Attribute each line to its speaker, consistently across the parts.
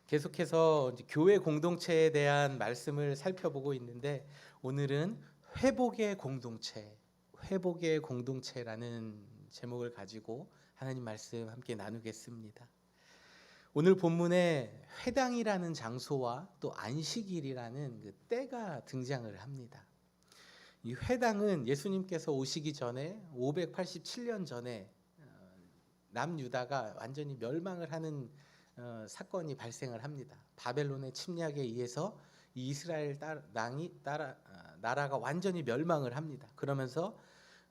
Speaker 1: 계속해서 이제 교회 공동체에 대한 말씀을 살펴보고 있는데 오늘은 회복의 공동체라는 제목을 가지고 하나님 말씀 함께 나누겠습니다. 오늘 본문에 회당이라는 장소와 또 안식일이라는 그 때가 등장을 합니다. 이 회당은 예수님께서 오시기 전에 587년 전에 남유다가 완전히 멸망을 하는 사건이 발생을 합니다. 바벨론의 침략에 의해서 이 이스라엘 나라가 완전히 멸망을 합니다. 그러면서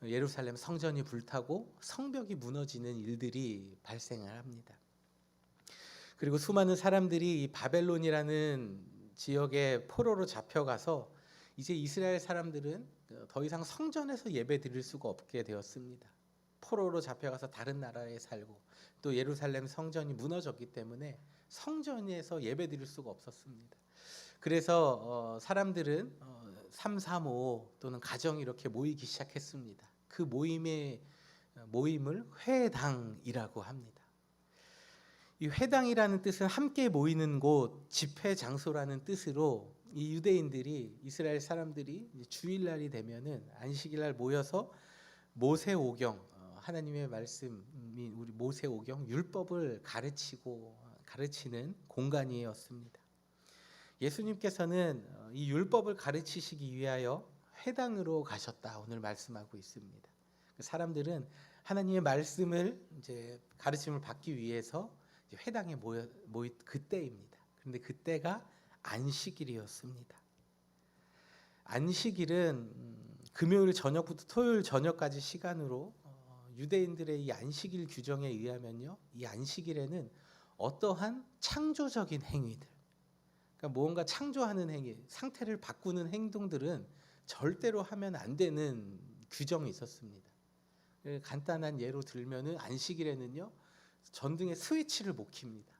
Speaker 1: 예루살렘 성전이 불타고 성벽이 무너지는 일들이 발생을 합니다. 그리고 수많은 사람들이 이 바벨론이라는 지역에 포로로 잡혀가서 이제 이스라엘 사람들은 더 이상 성전에서 예배 드릴 수가 없게 되었습니다. 포로로 잡혀가서 다른 나라에 살고 또 예루살렘 성전이 무너졌기 때문에 성전에서 예배 드릴 수가 없었습니다. 그래서 사람들은 335 또는 가정이 이렇게 모이기 시작했습니다. 그 모임을 회당이라고 합니다. 이 회당이라는 뜻은 함께 모이는 곳, 집회 장소라는 뜻으로 이 유대인들이 이스라엘 사람들이 주일날이 되면은 안식일날 모여서 모세오경 하나님의 말씀이 우리 모세오경 율법을 가르치는 공간이었습니다. 예수님께서는 이 율법을 가르치시기 위하여 회당으로 가셨다 오늘 말씀하고 있습니다. 사람들은 하나님의 말씀을 이제 가르침을 받기 위해서 회당에 모인 그때입니다. 그런데 그때가 안식일이었습니다. 안식일은 금요일 저녁부터 토요일 저녁까지 시간으로 유대인들의 이 안식일 규정에 의하면요, 이 안식일에는 어떠한 창조적인 행위들, 그러니까 무언가 창조하는 행위, 상태를 바꾸는 행동들은 절대로 하면 안 되는 규정이 있었습니다. 간단한 예로 들면은 안식일에는요, 전등에 스위치를 못 켭니다.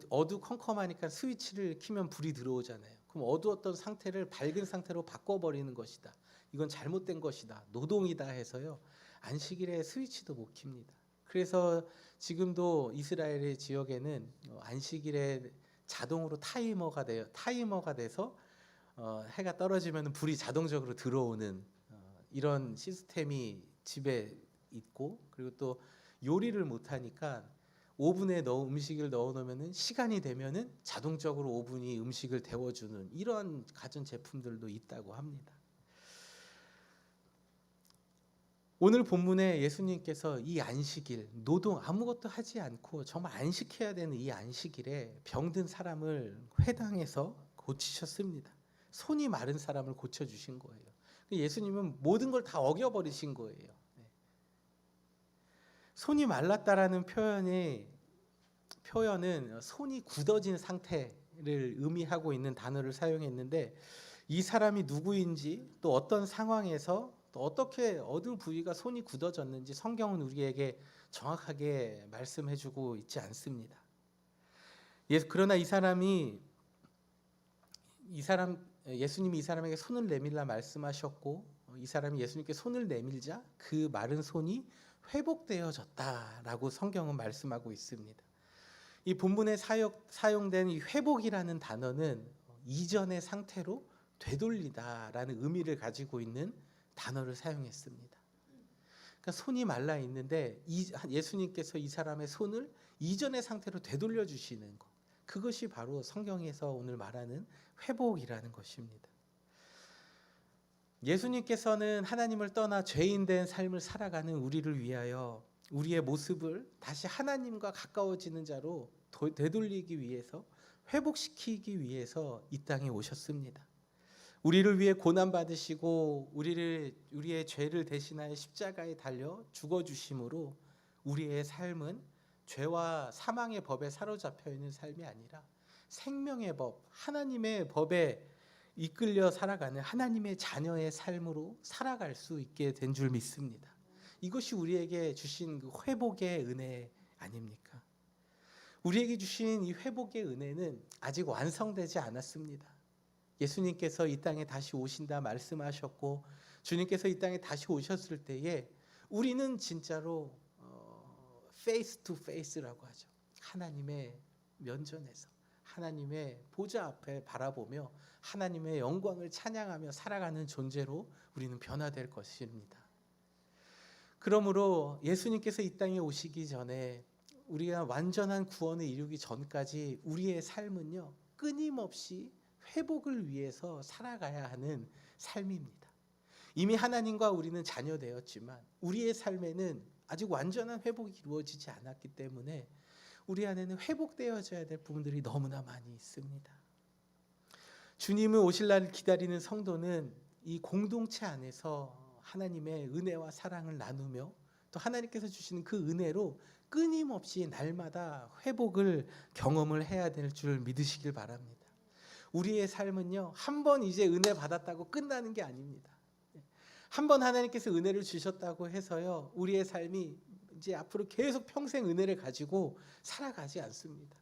Speaker 1: 어두컴컴하니까 스위치를 켜면 불이 들어오잖아요. 그럼 어두웠던 상태를 밝은 상태로 바꿔버리는 것이다. 이건 잘못된 것이다. 노동이다 해서요. 안식일에 스위치도 못 켭니다. 그래서 지금도 이스라엘의 지역에는 안식일에 자동으로 타이머가 돼서 해가 떨어지면 불이 자동적으로 들어오는 이런 시스템이 집에 있고, 그리고 또 요리를 못하니까 오븐에 음식을 넣어 놓으면 시간이 되면은 자동적으로 오븐이 음식을 데워주는 이런 가전 제품들도 있다고 합니다. 오늘 본문에 예수님께서 이 안식일, 노동 아무것도 하지 않고 정말 안식해야 되는 이 안식일에 병든 사람을 회당에서 고치셨습니다. 손이 마른 사람을 고쳐주신 거예요. 예수님은 모든 걸 다 어겨버리신 거예요. 손이 말랐다라는 표현은 손이 굳어진 상태를 의미하고 있는 단어를 사용했는데, 이 사람이 누구인지 또 어떤 상황에서 또 어떻게 어느 부위가 손이 굳어졌는지 성경은 우리에게 정확하게 말씀해주고 있지 않습니다. 그러나 예수님이 이 사람에게 손을 내밀라 말씀하셨고, 이 사람이 예수님께 손을 내밀자 그 마른 손이 회복되어졌다라고 성경은 말씀하고 있습니다. 이 본문에 사용된 이 회복이라는 단어는 이전의 상태로 되돌리다라는 의미를 가지고 있는 단어를 사용했습니다. 그러니까 손이 말라 있는데 예수님께서 이 사람의 손을 이전의 상태로 되돌려 주시는 것, 그것이 바로 성경에서 오늘 말하는 회복이라는 것입니다. 예수님께서는 하나님을 떠나 죄인된 삶을 살아가는 우리를 위하여 우리의 모습을 다시 하나님과 가까워지는 자로 되돌리기 위해서, 회복시키기 위해서 이 땅에 오셨습니다. 우리를 위해 고난받으시고 우리의 죄를 대신하여 십자가에 달려 죽어주심으로 우리의 삶은 죄와 사망의 법에 사로잡혀 있는 삶이 아니라 생명의 법, 하나님의 법에 이끌려 살아가는 하나님의 자녀의 삶으로 살아갈 수 있게 된 줄 믿습니다. 이것이 우리에게 주신 그 회복의 은혜 아닙니까? 우리에게 주신 이 회복의 은혜는 아직 완성되지 않았습니다. 예수님께서 이 땅에 다시 오신다 말씀하셨고, 주님께서 이 땅에 다시 오셨을 때에 우리는 진짜로 face to face라고 하죠. 하나님의 면전에서 하나님의 보좌 앞에 바라보며 하나님의 영광을 찬양하며 살아가는 존재로 우리는 변화될 것입니다. 그러므로 예수님께서 이 땅에 오시기 전에 우리가 완전한 구원을 이루기 전까지 우리의 삶은요, 끊임없이 회복을 위해서 살아가야 하는 삶입니다. 이미 하나님과 우리는 자녀되었지만 우리의 삶에는 아직 완전한 회복이 이루어지지 않았기 때문에 우리 안에는 회복되어져야 될 부분들이 너무나 많이 있습니다. 주님을 오실 날을 기다리는 성도는 이 공동체 안에서 하나님의 은혜와 사랑을 나누며 또 하나님께서 주시는 그 은혜로 끊임없이 날마다 회복을 경험을 해야 될 줄 믿으시길 바랍니다. 우리의 삶은요, 한 번 이제 은혜 받았다고 끝나는 게 아닙니다. 한 번 하나님께서 은혜를 주셨다고 해서요, 우리의 삶이 이제 앞으로 계속 평생 은혜를 가지고 살아가지 않습니다.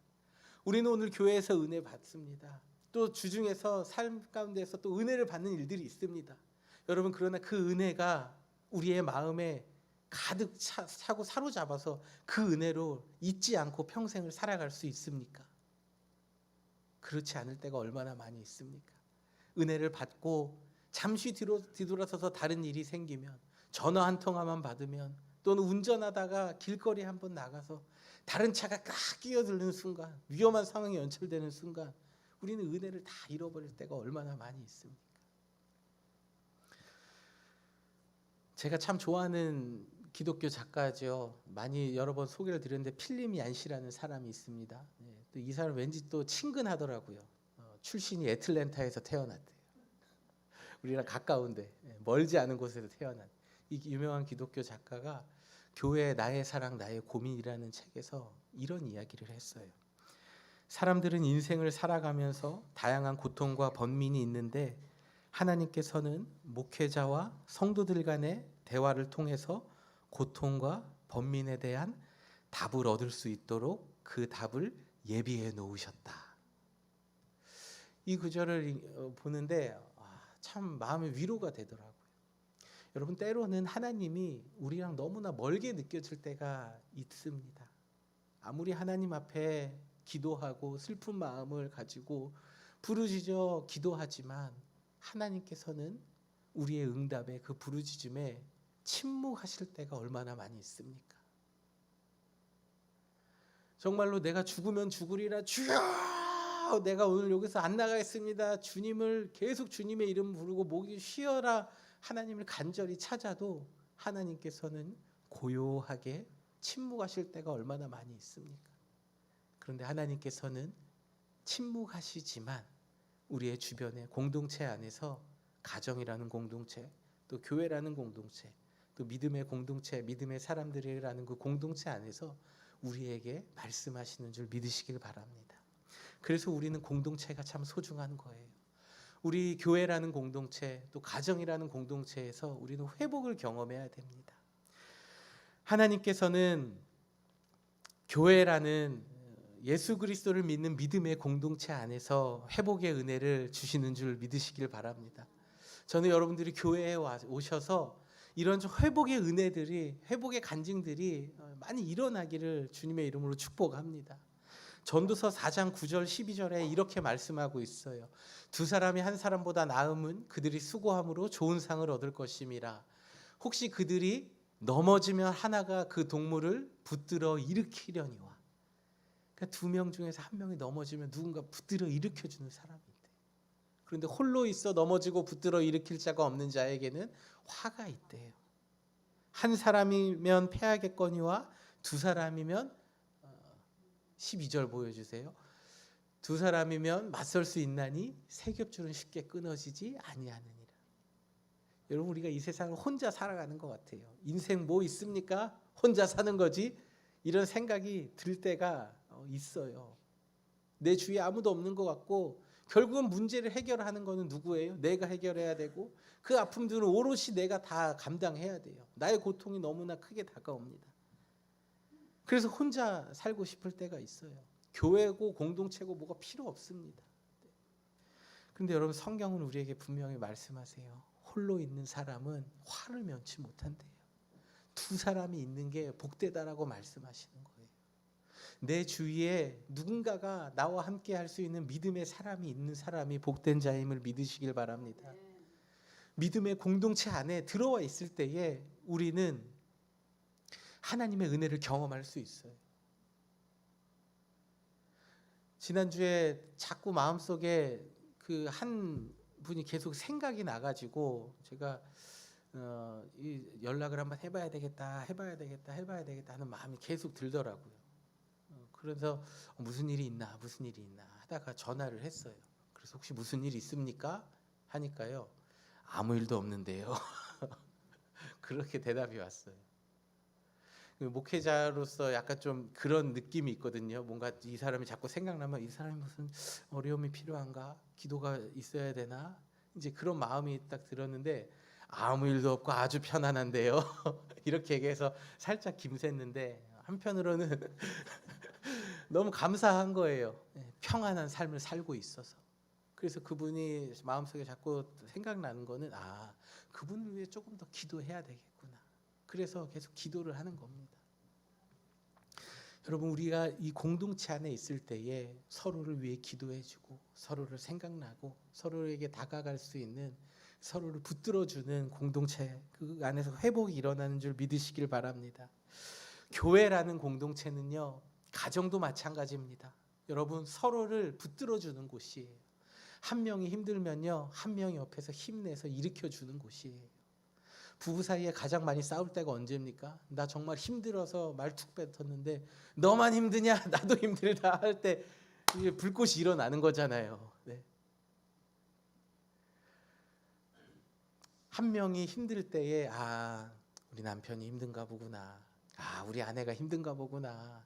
Speaker 1: 우리는 오늘 교회에서 은혜 받습니다. 또 주중에서 삶 가운데서 또 은혜를 받는 일들이 있습니다. 여러분, 그러나 그 은혜가 우리의 마음에 가득 차고 사로잡아서 그 은혜로 잊지 않고 평생을 살아갈 수 있습니까? 그렇지 않을 때가 얼마나 많이 있습니까? 은혜를 받고 잠시 뒤돌아서서 다른 일이 생기면, 전화 한 통화만 받으면, 또는 운전하다가 길거리에 한번 나가서 다른 차가 딱 끼어드는 순간, 위험한 상황이 연출되는 순간 우리는 은혜를 다 잃어버릴 때가 얼마나 많이 있습니까? 제가 참 좋아하는 기독교 작가죠. 많이 여러 번 소개를 드렸는데 필립 얀시라는 사람이 있습니다. 또 이 사람 왠지 또 친근하더라고요. 출신이 애틀랜타에서 태어났대요. 우리랑 가까운데 멀지 않은 곳에서 태어난 이 유명한 기독교 작가가 교회 나의 사랑 나의 고민이라는 책에서 이런 이야기를 했어요. 사람들은 인생을 살아가면서 다양한 고통과 번민이 있는데 하나님께서는 목회자와 성도들 간의 대화를 통해서 고통과 번민에 대한 답을 얻을 수 있도록 그 답을 예비해 놓으셨다. 이 구절을 보는데 참 마음의 위로가 되더라고요. 여러분, 때로는 하나님이 우리랑 너무나 멀게 느껴질 때가 있습니다. 아무리 하나님 앞에 기도하고 슬픈 마음을 가지고 부르짖어 기도하지만 하나님께서는 우리의 응답에, 그 부르짖음에 침묵하실 때가 얼마나 많이 있습니까? 정말로 내가 죽으면 죽으리라, 주여 내가 오늘 여기서 안 나가겠습니다, 주님을 계속 주님의 이름 부르고 목이 쉬어라 하나님을 간절히 찾아도 하나님께서는 고요하게 침묵하실 때가 얼마나 많이 있습니까? 그런데 하나님께서는 침묵하시지만 우리의 주변의 공동체 안에서, 가정이라는 공동체, 또 교회라는 공동체, 또 믿음의 공동체, 믿음의 사람들이라는 그 공동체 안에서 우리에게 말씀하시는 줄 믿으시길 바랍니다. 그래서 우리는 공동체가 참 소중한 거예요. 우리 교회라는 공동체, 또 가정이라는 공동체에서 우리는 회복을 경험해야 됩니다. 하나님께서는 교회라는 예수 그리스도를 믿는 믿음의 공동체 안에서 회복의 은혜를 주시는 줄 믿으시길 바랍니다. 저는 여러분들이 교회에 오셔서 이런 회복의 은혜들이, 회복의 간증들이 많이 일어나기를 주님의 이름으로 축복합니다. 전도서 4장 9절 12절에 이렇게 말씀하고 있어요. 두 사람이 한 사람보다 나음은 그들이 수고함으로 좋은 상을 얻을 것임이라. 혹시 그들이 넘어지면 하나가 그 동물을 붙들어 일으키려니와. 그러니까 두 명 중에서 한 명이 넘어지면 누군가 붙들어 일으켜주는 사람이 있대. 그런데 홀로 있어 넘어지고 붙들어 일으킬 자가 없는 자에게는 화가 있대요. 한 사람이면 패하겠거니와 두 사람이면 12절 보여주세요. 두 사람이면 맞설 수 있나니 세 겹줄은 쉽게 끊어지지 아니하느니라. 여러분, 우리가 이 세상을 혼자 살아가는 것 같아요. 인생 뭐 있습니까? 혼자 사는 거지? 이런 생각이 들 때가 있어요. 내 주위에 아무도 없는 것 같고 결국은 문제를 해결하는 거는 누구예요? 내가 해결해야 되고 그 아픔들은 오롯이 내가 다 감당해야 돼요. 나의 고통이 너무나 크게 다가옵니다. 그래서 혼자 살고 싶을 때가 있어요. 교회고 공동체고 뭐가 필요 없습니다. 그런데 여러분, 성경은 우리에게 분명히 말씀하세요. 홀로 있는 사람은 화를 면치 못한대요. 두 사람이 있는 게 복되다라고 말씀하시는 거예요. 내 주위에 누군가가 나와 함께 할 수 있는 믿음의 사람이 있는 사람이 복된 자임을 믿으시길 바랍니다. 믿음의 공동체 안에 들어와 있을 때에 우리는 하나님의 은혜를 경험할 수 있어요. 지난주에 자꾸 마음속에 그 한 분이 계속 생각이 나가지고 제가 이 연락을 한번 해봐야 되겠다 하는 마음이 계속 들더라고요. 그래서 무슨 일이 있나 하다가 전화를 했어요. 그래서 혹시 무슨 일이 있습니까? 하니까요. 아무 일도 없는데요. 그렇게 대답이 왔어요. 목회자로서 약간 좀 그런 느낌이 있거든요. 뭔가 이 사람이 자꾸 생각나면 이 사람이 무슨 어려움이 필요한가? 기도가 있어야 되나? 이제 그런 마음이 딱 들었는데 아무 일도 없고 아주 편안한데요. 이렇게 얘기해서 살짝 김샜는데 한편으로는 너무 감사한 거예요. 평안한 삶을 살고 있어서. 그래서 그분이 마음속에 자꾸 생각나는 거는 그분을 위해 조금 더 기도해야 되겠구나. 그래서 계속 기도를 하는 겁니다. 여러분, 우리가 이 공동체 안에 있을 때에 서로를 위해 기도해주고 서로를 생각나고 서로에게 다가갈 수 있는, 서로를 붙들어주는 공동체, 그 안에서 회복이 일어나는 줄 믿으시길 바랍니다. 교회라는 공동체는요, 가정도 마찬가지입니다. 여러분, 서로를 붙들어주는 곳이에요. 한 명이 힘들면요, 한 명이 옆에서 힘내서 일으켜주는 곳이에요. 부부 사이에 가장 많이 싸울 때가 언제입니까? 나 정말 힘들어서 말 툭 뱉었는데 너만 힘드냐? 나도 힘들다 할 때 불꽃이 일어나는 거잖아요. 네. 한 명이 힘들 때에 우리 남편이 힘든가 보구나. 우리 아내가 힘든가 보구나.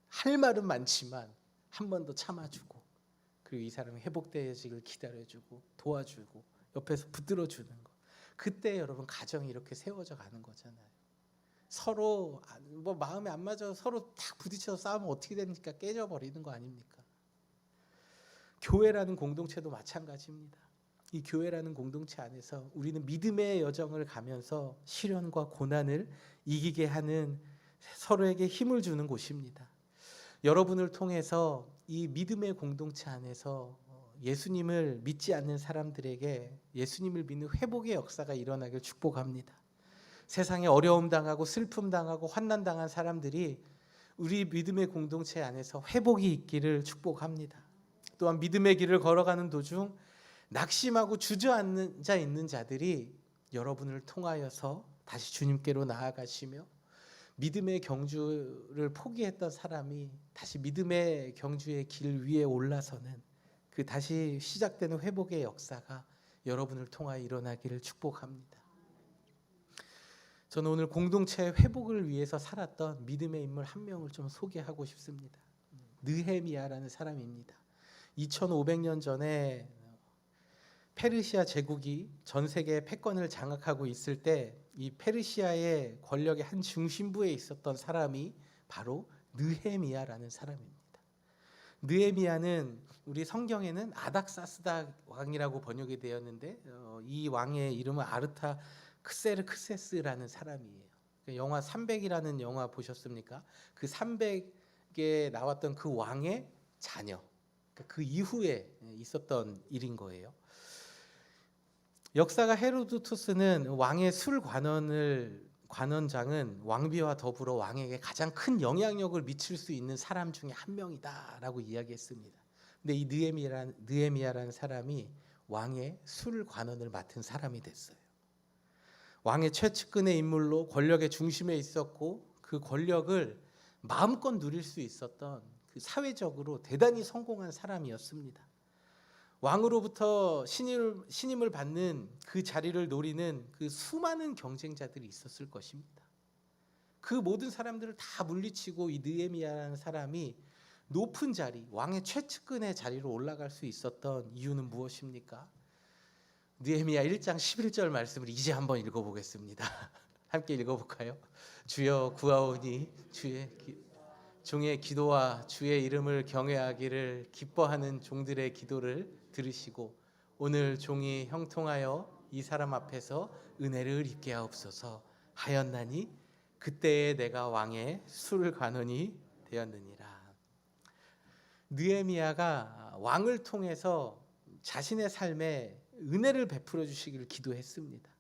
Speaker 1: 할 말은 많지만 한 번 더 참아주고, 그리고 이 사람이 회복되어지길 기다려주고 도와주고 옆에서 붙들어주는 거. 그때 여러분 가정이 이렇게 세워져 가는 거잖아요. 서로 뭐 마음에 안 맞아서 서로 딱 부딪혀서 싸우면 어떻게 됩니까? 깨져버리는 거 아닙니까? 교회라는 공동체도 마찬가지입니다. 이 교회라는 공동체 안에서 우리는 믿음의 여정을 가면서 시련과 고난을 이기게 하는, 서로에게 힘을 주는 곳입니다. 여러분을 통해서 이 믿음의 공동체 안에서 예수님을 믿지 않는 사람들에게 예수님을 믿는 회복의 역사가 일어나길 축복합니다. 세상에 어려움 당하고 슬픔 당하고 환난 당한 사람들이 우리 믿음의 공동체 안에서 회복이 있기를 축복합니다. 또한 믿음의 길을 걸어가는 도중 낙심하고 주저앉아 있는 자들이 여러분을 통하여서 다시 주님께로 나아가시며, 믿음의 경주를 포기했던 사람이 다시 믿음의 경주의 길 위에 올라서는 그 다시 시작되는 회복의 역사가 여러분을 통하여 일어나기를 축복합니다. 저는 오늘 공동체 회복을 위해서 살았던 믿음의 인물 한 명을 좀 소개하고 싶습니다. 느헤미야라는 사람입니다. 2500년 전에 페르시아 제국이 전 세계 패권을 장악하고 있을 때 이 페르시아의 권력의 한 중심부에 있었던 사람이 바로 느헤미야라는 사람입니다. 느헤미야는 우리 성경에는 아닥사스다 왕이라고 번역이 되었는데 이 왕의 이름은 아르타크세르크세스라는 사람이에요. 영화 300이라는 영화 보셨습니까? 그 300에 나왔던 그 왕의 자녀, 그 이후에 있었던 일인 거예요. 역사가 헤로도투스는 왕의 술 관원장은 왕비와 더불어 왕에게 가장 큰 영향력을 미칠 수 있는 사람 중에 한 명이다라고 이야기했습니다. 근데 이 느헤미야라는 사람이 왕의 술 관원을 맡은 사람이 됐어요. 왕의 최측근의 인물로 권력의 중심에 있었고, 그 권력을 마음껏 누릴 수 있었던 그 사회적으로 대단히 성공한 사람이었습니다. 왕으로부터 신임을 받는 그 자리를 노리는 그 수많은 경쟁자들이 있었을 것입니다. 그 모든 사람들을 다 물리치고 이 느헤미야라는 사람이 높은 자리, 왕의 최측근의 자리로 올라갈 수 있었던 이유는 무엇입니까? 느헤미야 1장 11절 말씀을 이제 한번 읽어보겠습니다. 함께 읽어볼까요? 주여 구하오니 종의 기도와 주의 이름을 경외하기를 기뻐하는 종들의 기도를 들으시고 오늘 종이 형통하여 이 사람 앞에서 은혜를 입게 하옵소서 하였나니 그때에 내가 왕의 술 관원이 되었느니라. 느헤미야가 왕을 통해서 자신의 삶에 은혜를 베풀어 주시기를 기도했습니다.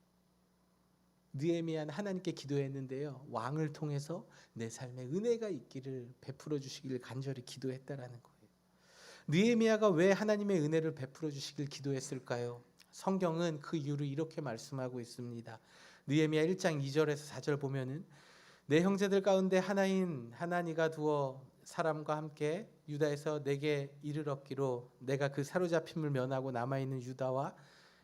Speaker 1: 느헤미야는 하나님께 기도했는데요, 왕을 통해서 내 삶에 은혜가 있기를 베풀어 주시기를 간절히 기도했다라는 거예요. 느헤미야가 왜 하나님의 은혜를 베풀어 주시길 기도했을까요? 성경은 그 이유를 이렇게 말씀하고 있습니다. 느헤미야 1장 2절에서 4절 보면은 내 형제들 가운데 하나인 하나니가 두어 사람과 함께 유다에서 내게 이를 얻기로 내가 그 사로잡힘을 면하고 남아있는 유다와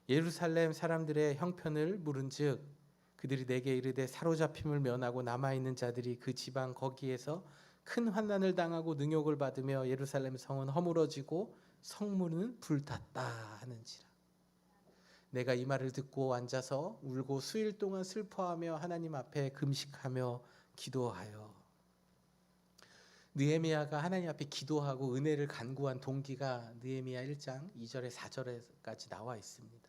Speaker 1: 예루살렘 사람들의 형편을 물은즉 그들이 내게 이르되 사로잡힘을 면하고 남아있는 자들이 그 지방 거기에서 큰 환난을 당하고 능욕을 받으며 예루살렘 성은 허물어지고 성문은 불탔다 하는지라. 내가 이 말을 듣고 앉아서 울고 수일 동안 슬퍼하며 하나님 앞에 금식하며 기도하여. 느헤미야가 하나님 앞에 기도하고 은혜를 간구한 동기가 느헤미야 1장 2절에 4절에까지 나와 있습니다.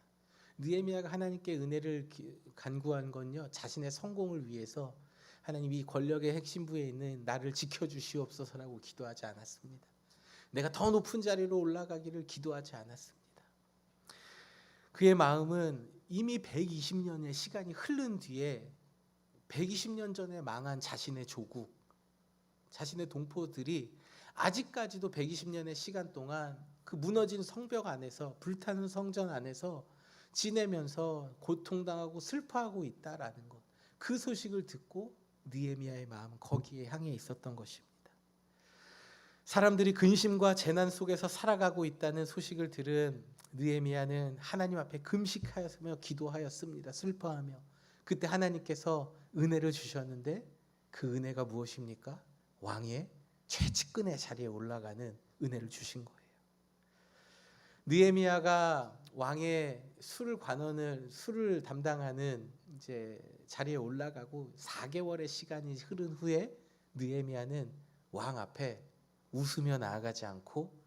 Speaker 1: 느헤미야가 하나님께 은혜를 간구한 건요, 자신의 성공을 위해서 하나님 이 권력의 핵심부에 있는 나를 지켜주시옵소서라고 기도하지 않았습니다. 내가 더 높은 자리로 올라가기를 기도하지 않았습니다. 그의 마음은 이미 120년의 시간이 흐른 뒤에 120년 전에 망한 자신의 조국, 자신의 동포들이 아직까지도 120년의 시간 동안 그 무너진 성벽 안에서, 불타는 성전 안에서 지내면서 고통당하고 슬퍼하고 있다라는 것, 그 소식을 듣고 느헤미야의 마음은 거기에 향해 있었던 것입니다. 사람들이 근심과 재난 속에서 살아가고 있다는 소식을 들은 느헤미야는 하나님 앞에 금식하였으며 기도하였습니다. 슬퍼하며. 그때 하나님께서 은혜를 주셨는데 그 은혜가 무엇입니까? 왕의 최측근의 자리에 올라가는 은혜를 주신 거예요. 느헤미야가 왕의 술을 담당하는 이제 자리에 올라가고 4개월의 시간이 흐른 후에 느헤미야는 왕 앞에 웃으며 나아가지 않고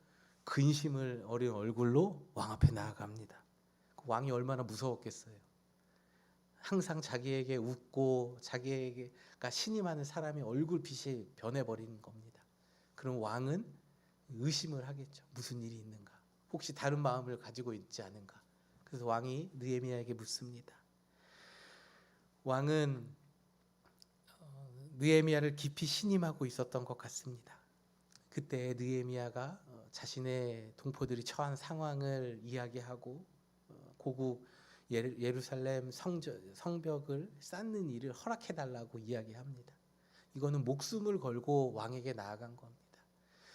Speaker 1: 근심을 어린 얼굴로 왕 앞에 나아갑니다. 왕이 얼마나 무서웠겠어요. 항상 자기에게 웃고 자기가 신임하는 사람의 얼굴빛이 변해버리는 겁니다. 그럼 왕은 의심을 하겠죠. 무슨 일이 있는가? 혹시 다른 마음을 가지고 있지 않은가? 그래서 왕이 느헤미야에게 묻습니다. 왕은 느헤미야를 깊이 신임하고 있었던 것 같습니다. 그때 느헤미야가 자신의 동포들이 처한 상황을 이야기하고 고국 예루살렘 성벽을 쌓는 일을 허락해달라고 이야기합니다. 이거는 목숨을 걸고 왕에게 나아간 겁니다.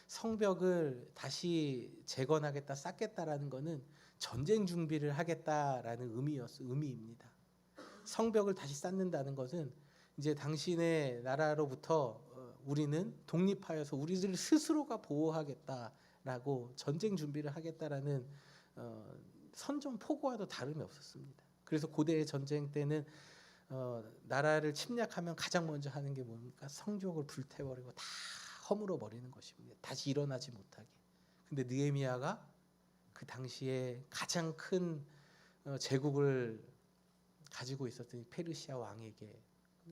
Speaker 1: 성벽을 다시 재건하겠다, 쌓겠다라는 것은 전쟁 준비를 하겠다라는 의미입니다. 성벽을 다시 쌓는다는 것은 이제 당신의 나라로부터 우리는 독립하여서 우리들 스스로가 보호하겠다라고 전쟁 준비를 하겠다라는 선전포고와도 다름이 없었습니다. 그래서 고대의 전쟁 때는 나라를 침략하면 가장 먼저 하는 게 뭡니까? 성벽을 불태워버리고 다 허물어 버리는 것입니다. 다시 일어나지 못하게. 근데 느헤미야가 그 당시에 가장 큰 제국을 가지고 있었던 페르시아 왕에게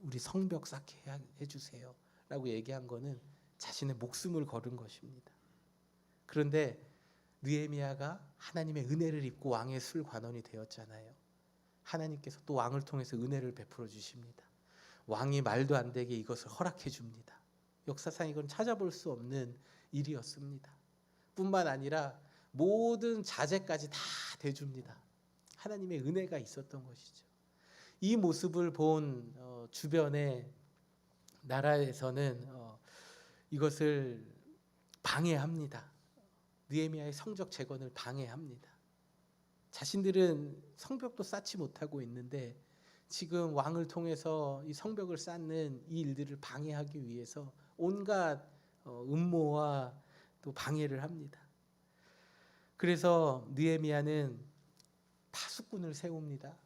Speaker 1: 우리 성벽 쌓게 해주세요 라고 얘기한 거는 자신의 목숨을 걸은 것입니다. 그런데 느헤미야가 하나님의 은혜를 입고 왕의 술관원이 되었잖아요. 하나님께서 또 왕을 통해서 은혜를 베풀어 주십니다. 왕이 말도 안 되게 이것을 허락해 줍니다. 역사상 이건 찾아볼 수 없는 일이었습니다. 뿐만 아니라 모든 자재까지 다 대줍니다. 하나님의 은혜가 있었던 것이죠. 이 모습을 본 주변의 나라에서는 이것을 방해합니다. 느헤미야의 성적 재건을 방해합니다. 자신들은 성벽도 쌓지 못하고 있는데 지금 왕을 통해서 이 성벽을 쌓는 이 일들을 방해하기 위해서 온갖 음모와 또 방해를 합니다. 그래서 느헤미야는 파수꾼을 세웁니다.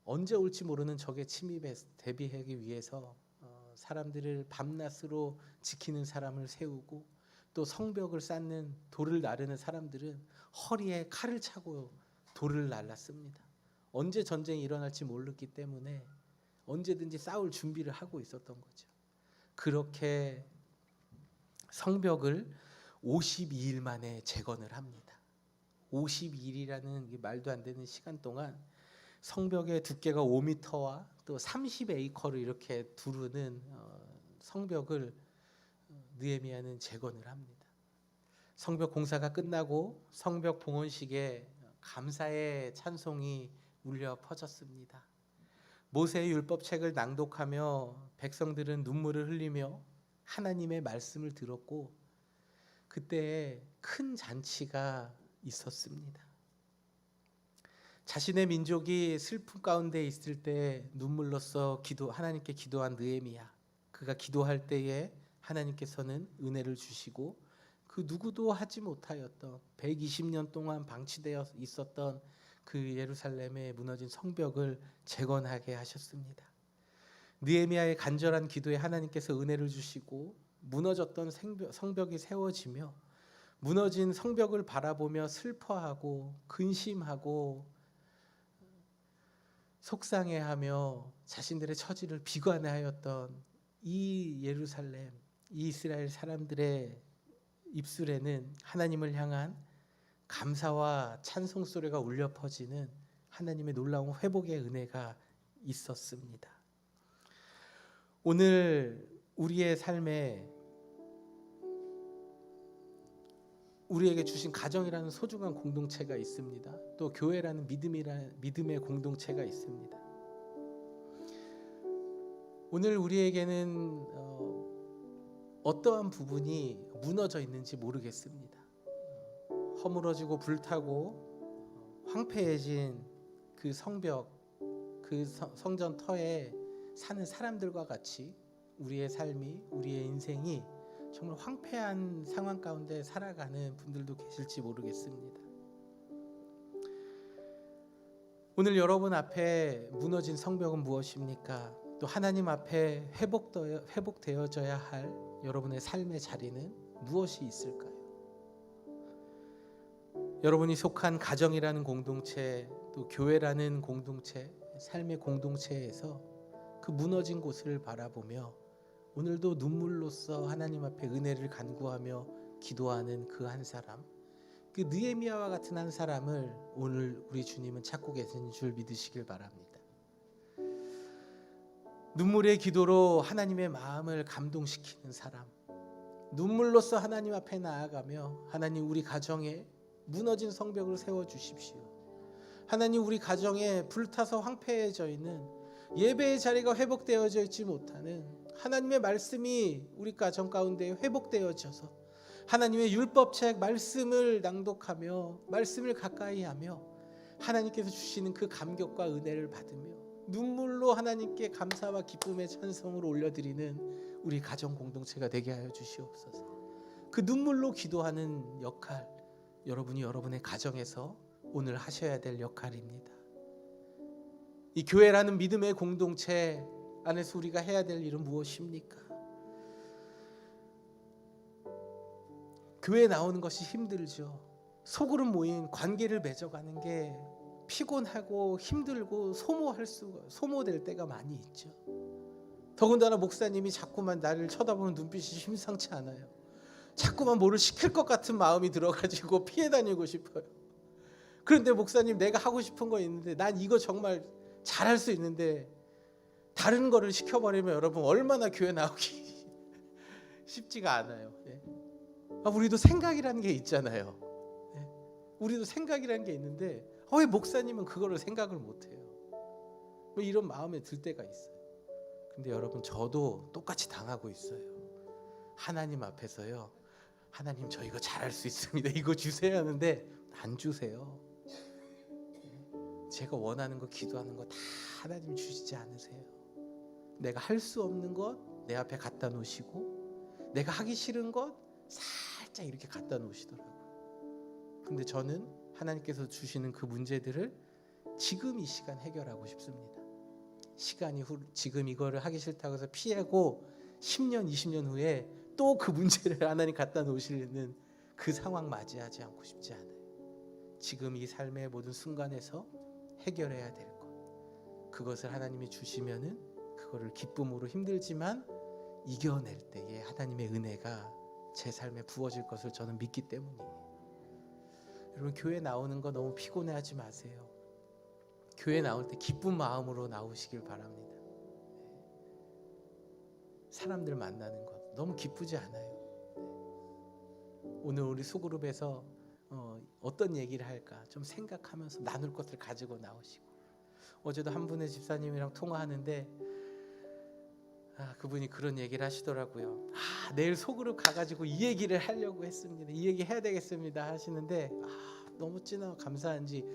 Speaker 1: 언제 올지 모르는 적의 침입에 대비하기 위해서 사람들을 밤낮으로 지키는 사람을 세우고 또 성벽을 쌓는 돌을 나르는 사람들은 허리에 칼을 차고 돌을 날랐습니다. 언제 전쟁이 일어날지 모르기 때문에 언제든지 싸울 준비를 하고 있었던 거죠. 그렇게 성벽을 52일 만에 재건을 합니다. 52일이라는 말도 안 되는 시간 동안 성벽의 두께가 5m와 또 30에이커를 이렇게 두르는 성벽을 느헤미야는 재건을 합니다. 성벽 공사가 끝나고 성벽 봉헌식에 감사의 찬송이 울려 퍼졌습니다. 모세의 율법책을 낭독하며 백성들은 눈물을 흘리며 하나님의 말씀을 들었고 그때에 큰 잔치가 있었습니다. 자신의 민족이 슬픔 가운데 있을 때 눈물로써 하나님께 기도한 느헤미야, 그가 기도할 때에 하나님께서는 은혜를 주시고 그 누구도 하지 못하였던 120년 동안 방치되어 있었던 그 예루살렘의 무너진 성벽을 재건하게 하셨습니다. 느헤미야의 간절한 기도에 하나님께서 은혜를 주시고 무너졌던 성벽이 세워지며 무너진 성벽을 바라보며 슬퍼하고 근심하고 속상해하며 자신들의 처지를 비관하였던 이 예루살렘, 이 이스라엘 사람들의 입술에는 하나님을 향한 감사와 찬송 소리가 울려 퍼지는 하나님의 놀라운 회복의 은혜가 있었습니다. 오늘 우리의 삶에 우리에게 주신 가정이라는 소중한 공동체가 있습니다. 또 교회라는 믿음의 공동체가 있습니다. 오늘 우리에게는 어떠한 부분이 무너져 있는지 모르겠습니다. 허물어지고 불타고 황폐해진 그 성벽, 그 성전 터에 사는 사람들과 같이 우리의 삶이, 우리의 인생이 정말 황폐한 상황 가운데 살아가는 분들도 계실지 모르겠습니다. 오늘 여러분 앞에 무너진 성벽은 무엇입니까? 또 하나님 앞에 회복되어져야 할 여러분의 삶의 자리는 무엇이 있을까요? 여러분이 속한 가정이라는 공동체, 또 교회라는 공동체, 삶의 공동체에서 그 무너진 곳을 바라보며 오늘도 눈물로써 하나님 앞에 은혜를 간구하며 기도하는 그 한 사람, 그 느헤미야와 같은 한 사람을 오늘 우리 주님은 찾고 계신 줄 믿으시길 바랍니다. 눈물의 기도로 하나님의 마음을 감동시키는 사람, 눈물로써 하나님 앞에 나아가며 하나님 우리 가정에 무너진 성벽을 세워주십시오. 하나님 우리 가정에 불타서 황폐해져 있는 예배의 자리가 회복되어져 있지 못하는 하나님의 말씀이 우리 가정 가운데 회복되어져서 하나님의 율법책 말씀을 낭독하며 말씀을 가까이 하며 하나님께서 주시는 그 감격과 은혜를 받으며 눈물로 하나님께 감사와 기쁨의 찬송을 올려드리는 우리 가정 공동체가 되게 하여 주시옵소서. 그 눈물로 기도하는 역할, 여러분이 여러분의 가정에서 오늘 하셔야 될 역할입니다. 이 교회라는 믿음의 공동체 안에서 우리가 해야 될 일은 무엇입니까? 교회에 나오는 것이 힘들죠. 소그룹 모임 관계를 맺어가는 게 피곤하고 힘들고 소모될 때가 많이 있죠. 더군다나 목사님이 자꾸만 나를 쳐다보는 눈빛이 심상치 않아요. 자꾸만 뭐를 시킬 것 같은 마음이 들어가지고 피해 다니고 싶어요. 그런데 목사님, 내가 하고 싶은 거 있는데 난 이거 정말 잘할 수 있는데 다른 거를 시켜버리면 여러분 얼마나 교회 나오기 쉽지가 않아요. 우리도 생각이라는 게 있잖아요. 우리도 생각이라는 게 있는데 왜 목사님은 그거를 생각을 못해요? 뭐 이런 마음에 들 때가 있어요. 근데 여러분, 저도 똑같이 당하고 있어요. 하나님 앞에서요, 하나님 저 이거 잘할 수 있습니다, 이거 주세요 하는데 안 주세요. 제가 원하는 거, 기도하는 거 다 하나님 주시지 않으세요. 내가 할 수 없는 것 내 앞에 갖다 놓으시고 내가 하기 싫은 것 살짝 이렇게 갖다 놓으시더라고요. 근데 저는 하나님께서 주시는 그 문제들을 지금 이 시간 해결하고 싶습니다. 시간이 지금 이거를 하기 싫다고 해서 피하고 10년 20년 후에 또 그 문제를 하나님 갖다 놓으시는 그 상황 맞이하지 않고 싶지 않아요. 지금 이 삶의 모든 순간에서 해결해야 될 것, 그것을 하나님이 주시면은 그거를 기쁨으로 힘들지만 이겨낼 때에 하나님의 은혜가 제 삶에 부어질 것을 저는 믿기 때문이에요. 여러분, 교회 나오는 거 너무 피곤해하지 마세요. 교회 나올 때 기쁜 마음으로 나오시길 바랍니다. 사람들 만나는 것 너무 기쁘지 않아요? 오늘 우리 소그룹에서 어떤 얘기를 할까 좀 생각하면서 나눌 것을 가지고 나오시고, 어제도 한 분의 집사님이랑 통화하는데 그분이 그런 얘기를 하시더라고요. 내일 소그룹 가가지고 이 얘기를 하려고 했습니다. 이 얘기 해야 되겠습니다 하시는데 너무 찐하고 감사한지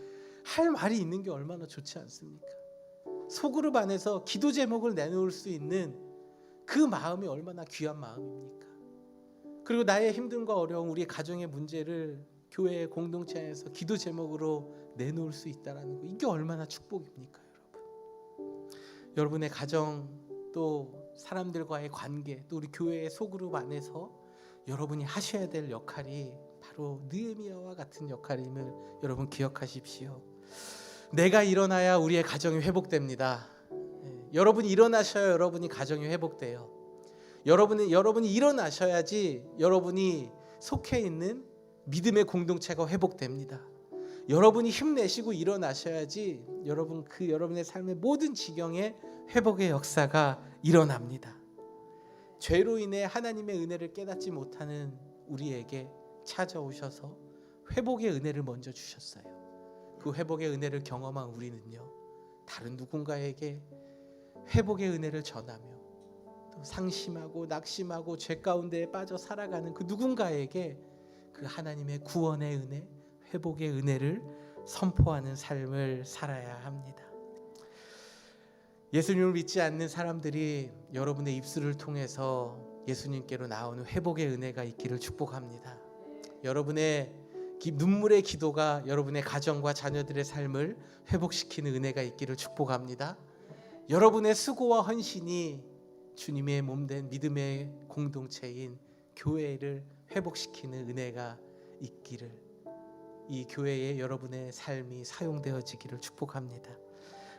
Speaker 1: 할 말이 있는 게 얼마나 좋지 않습니까? 소그룹 안에서 기도 제목을 내놓을 수 있는 그 마음이 얼마나 귀한 마음입니까? 그리고 나의 힘듦과 어려움, 우리의 가정의 문제를 교회 공동체 안에서 기도 제목으로 내놓을 수 있다는 거, 이게 얼마나 축복입니까, 여러분? 여러분의 가정, 또 사람들과의 관계, 또 우리 교회의 소그룹 안에서 여러분이 하셔야 될 역할이 바로 느헤미야와 같은 역할임을 여러분 기억하십시오. 내가 일어나야 우리의 가정이 회복됩니다. 여러분이 일어나셔야 여러분이 가정이 회복돼요. 여러분이 일어나셔야지 여러분이 속해 있는 믿음의 공동체가 회복됩니다. 여러분이 힘내시고 일어나셔야지 여러분의 삶의 모든 지경에 회복의 역사가 일어납니다. 죄로 인해 하나님의 은혜를 깨닫지 못하는 우리에게 찾아오셔서 회복의 은혜를 먼저 주셨어요. 그 회복의 은혜를 경험한 우리는요, 다른 누군가에게 회복의 은혜를 전하며 또 상심하고 낙심하고 죄 가운데 빠져 살아가는 그 누군가에게 그 하나님의 구원의 은혜, 회복의 은혜를 선포하는 삶을 살아야 합니다. 예수님을 믿지 않는 사람들이 여러분의 입술을 통해서 예수님께로 나오는 회복의 은혜가 있기를 축복합니다. 여러분의 눈물의 기도가 여러분의 가정과 자녀들의 삶을 회복시키는 은혜가 있기를 축복합니다. 여러분의 수고와 헌신이 주님의 몸된 믿음의 공동체인 교회를 회복시키는 은혜가 있기를, 이 교회에 여러분의 삶이 사용되어지기를 축복합니다.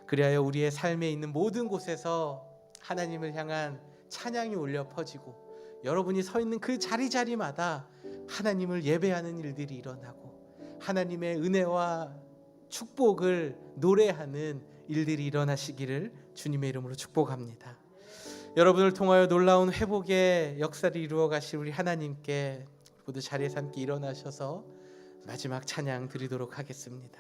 Speaker 1: 그리하여 우리의 삶에 있는 모든 곳에서 하나님을 향한 찬양이 울려 퍼지고, 여러분이 서 있는 그 자리자리마다 하나님을 예배하는 일들이 일어나고 하나님의 은혜와 축복을 노래하는 일들이 일어나시기를 주님의 이름으로 축복합니다. 여러분을 통하여 놀라운 회복의 역사를 이루어 가실 우리 하나님께 모두 자리에서 함께 일어나셔서 마지막 찬양 드리도록 하겠습니다.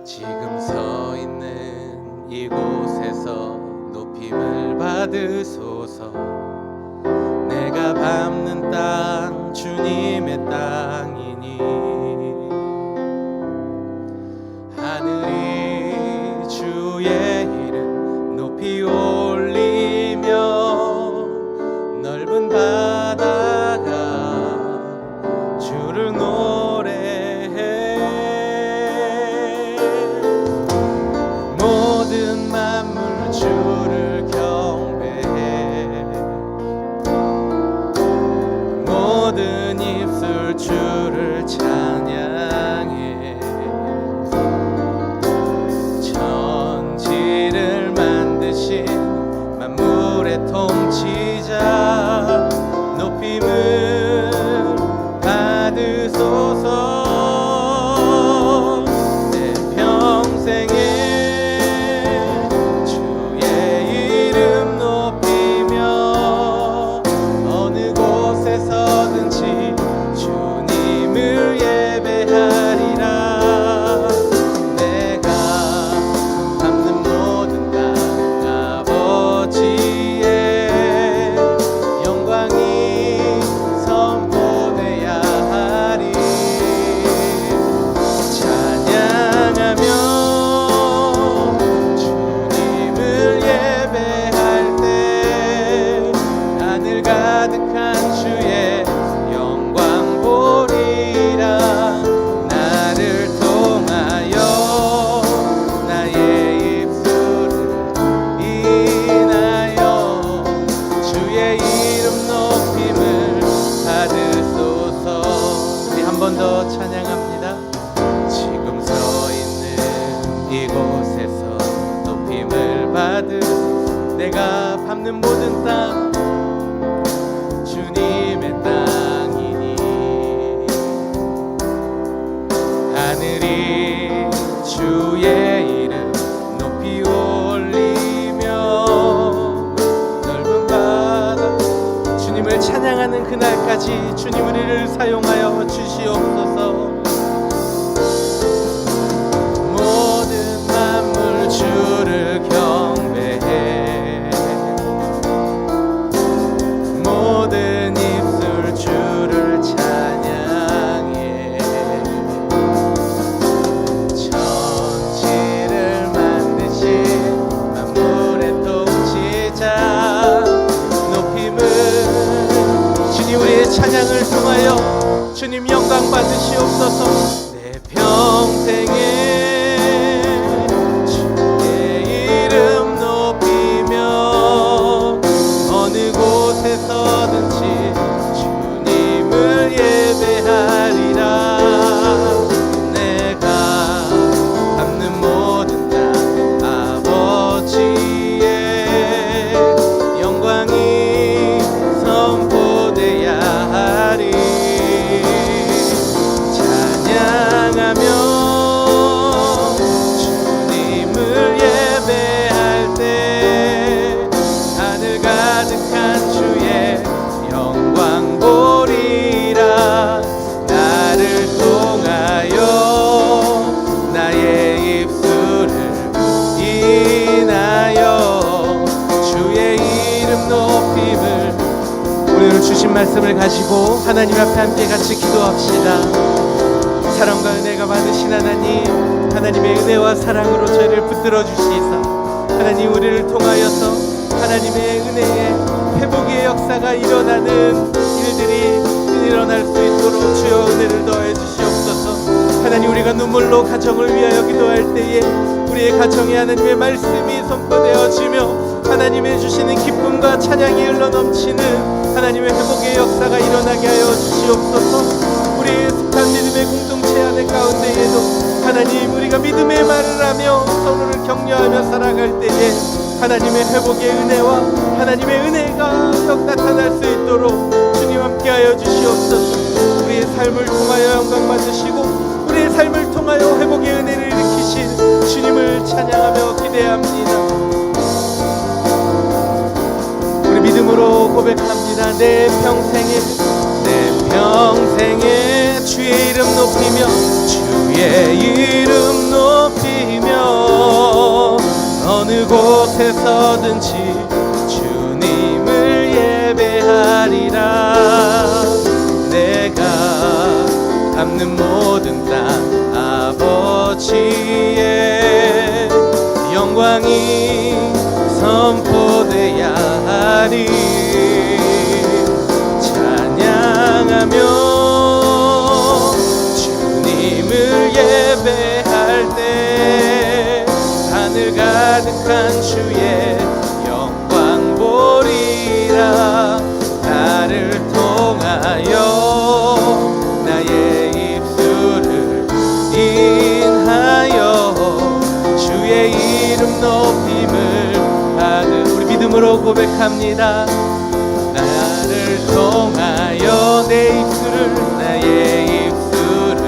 Speaker 1: 지금 서 있는 이곳에서 높임을 받으소서. 내가 밟는 땅 주님의 땅이니 하늘이 주의 이름 높이 올리며 넓은 바다가 주를 노래해. 모든 만물 주를 경배해. 모든 입술 주를 찬양해. 천지를 만드신 만물의 통치자 높임을 받으소서. 내 평생에 주의 이름 높이며 어느 곳에서든지 주님을 예배하리라. 내가 밟는 모든 땅 아버지의 영광이 선포돼야 하리. 위하여 찬양합니다. 지금 서 있는 이곳에서 높임을 받은 내가 밟는 모든 땅 주님의 땅이니 하늘이 주의 이름 높이 올리며 넓은 바다 주님을 찬양하는 그날까지 주님 우리를 사용하여 주시옵소서. 모든 만물 주를 경배해 모든 입술 주를 찬양해 천지를 만드신 만물의 통치자 높임을 주님 우리의 찬양을 통하여 주님 영광 받으시옵소서. 내 평생에 주의 이름 높이며 어느 곳에서든지 주님을 예배하리라. 내가 밟는 모든 땅 아버지의 영광이 선포돼야 하리. 찬양하며 주님을 예배할 때 하늘 가득한 주의 영광 보리라. 나를 통하여 나의 입술을 인하여 주의 이름 높임을 오늘 주신 말씀을 가지고 하나님 앞에 함께 같이 기도합시다. 사랑과 은혜가 많으신 하나님, 하나님의 은혜와 사랑으로 저희를 붙들어 주시사 하나님 우리를 통하여서 하나님의 은혜에 회복의 역사가 일어나는 일들이 일어날 수 있도록 주여 은혜를 더해 주시옵소서. 하나님 우리가 눈물로 가정을 위하여 기도할 때에 우리의 가정에 하나님의 말씀이 선포되어지며 하나님의 주시는 기쁨과 찬양이 흘러넘치는 하나님의 회복의 역사가 일어나게 하여 주시옵소서. 우리의 습한 믿음의 공동체 안에 가운데에도 하나님 우리가 믿음의 말을 하며 서로를 격려하며 살아갈 때에 하나님의 회복의 은혜와 하나님의 은혜가 역 나타날 수 있도록 주님 함께하여 주시옵소서. 우리의 삶을 통하여 영광 받으시고 우리의 삶을 통하여 회복의 은혜를 일으키신 주님을 찬양하며 기대합니다. 우리 믿음으로 고백합니다. 내 평생에 주의 이름 높이며 주의 이름 높이며 어느 곳에서든지 주님을 예배하리라. 내가 밟는 모든 땅 아버지의 영광이 선포돼야 하리. 찬양하며 주님을 예배할 때 하늘 가득한 주의 영광 보리라. 나를 통하여 나의 입술을 인하여 주의 이름 높임을 받은 우리 믿음으로 고백합니다. 나를 통하여 내 입술을 나의 입술을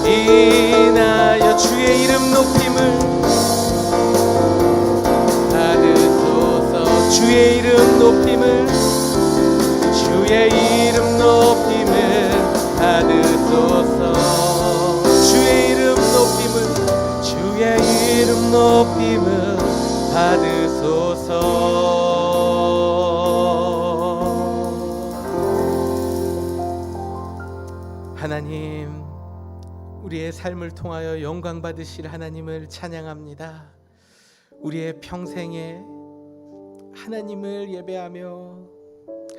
Speaker 1: 인하여 주의 이름 높임을 받으소서. 주의 이름 높임을 주의 이름 높임을 받으소서. 주의 이름 높임을 주의 이름 높임을 받으소서. 하나님 우리의 삶을 통하여 영광 받으실 하나님을 찬양합니다. 우리의 평생에 하나님을 예배하며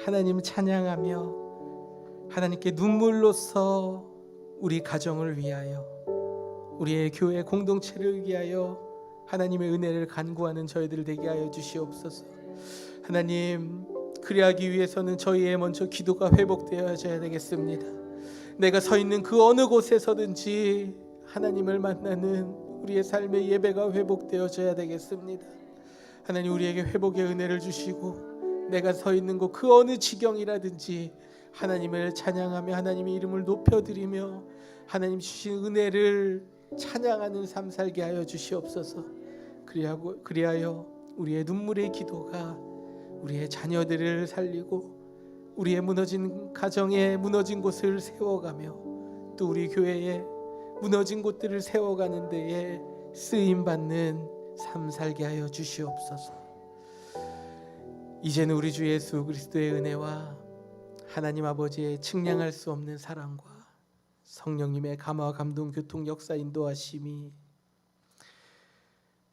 Speaker 1: 하나님 찬양하며 하나님께 눈물로써 우리 가정을 위하여 우리의 교회 공동체를 위하여 하나님의 은혜를 간구하는 저희들 되게 하여 주시옵소서. 하나님 그리하기 위해서는 저희의 먼저 기도가 회복되어져야 되겠습니다. 내가 서 있는 그 어느 곳에서든지 하나님을 만나는 우리의 삶의 예배가 회복되어져야 되겠습니다. 하나님, 우리에게 회복의 은혜를 주시고 내가 서 있는 곳 그 어느 지경이라든지 하나님을 찬양하며 하나님의 이름을 높여드리며 하나님 주신 은혜를 찬양하는 삶 살게 하여 주시옵소서. 그리하여 우리의 눈물의 기도가 우리의 자녀들을 살리고 우리의 무너진 가정에 무너진 곳을 세워가며 또 우리 교회에 무너진 곳들을 세워가는 데에 쓰임받는 삶 살게 하여 주시옵소서. 이제는 우리 주 예수 그리스도의 은혜와 하나님 아버지의 측량할 수 없는 사랑과 성령님의 감화 감동 교통 역사 인도하심이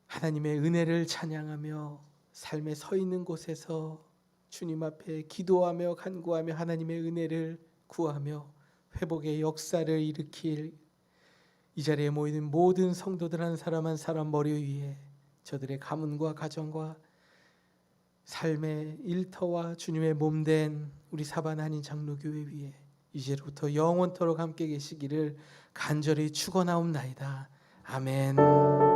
Speaker 1: 하나님의 은혜를 찬양하며 삶에 서 있는 곳에서 주님 앞에 기도하며 간구하며 하나님의 은혜를 구하며 회복의 역사를 일으킬 이 자리에 모이는 모든 성도들 한 사람 한 사람 머리 위에 저들의 가문과 가정과 삶의 일터와 주님의 몸된 우리 사반 한인 장로교회 위에 이제부터 영원토록 함께 계시기를 간절히 축원하옵나이다. 아멘.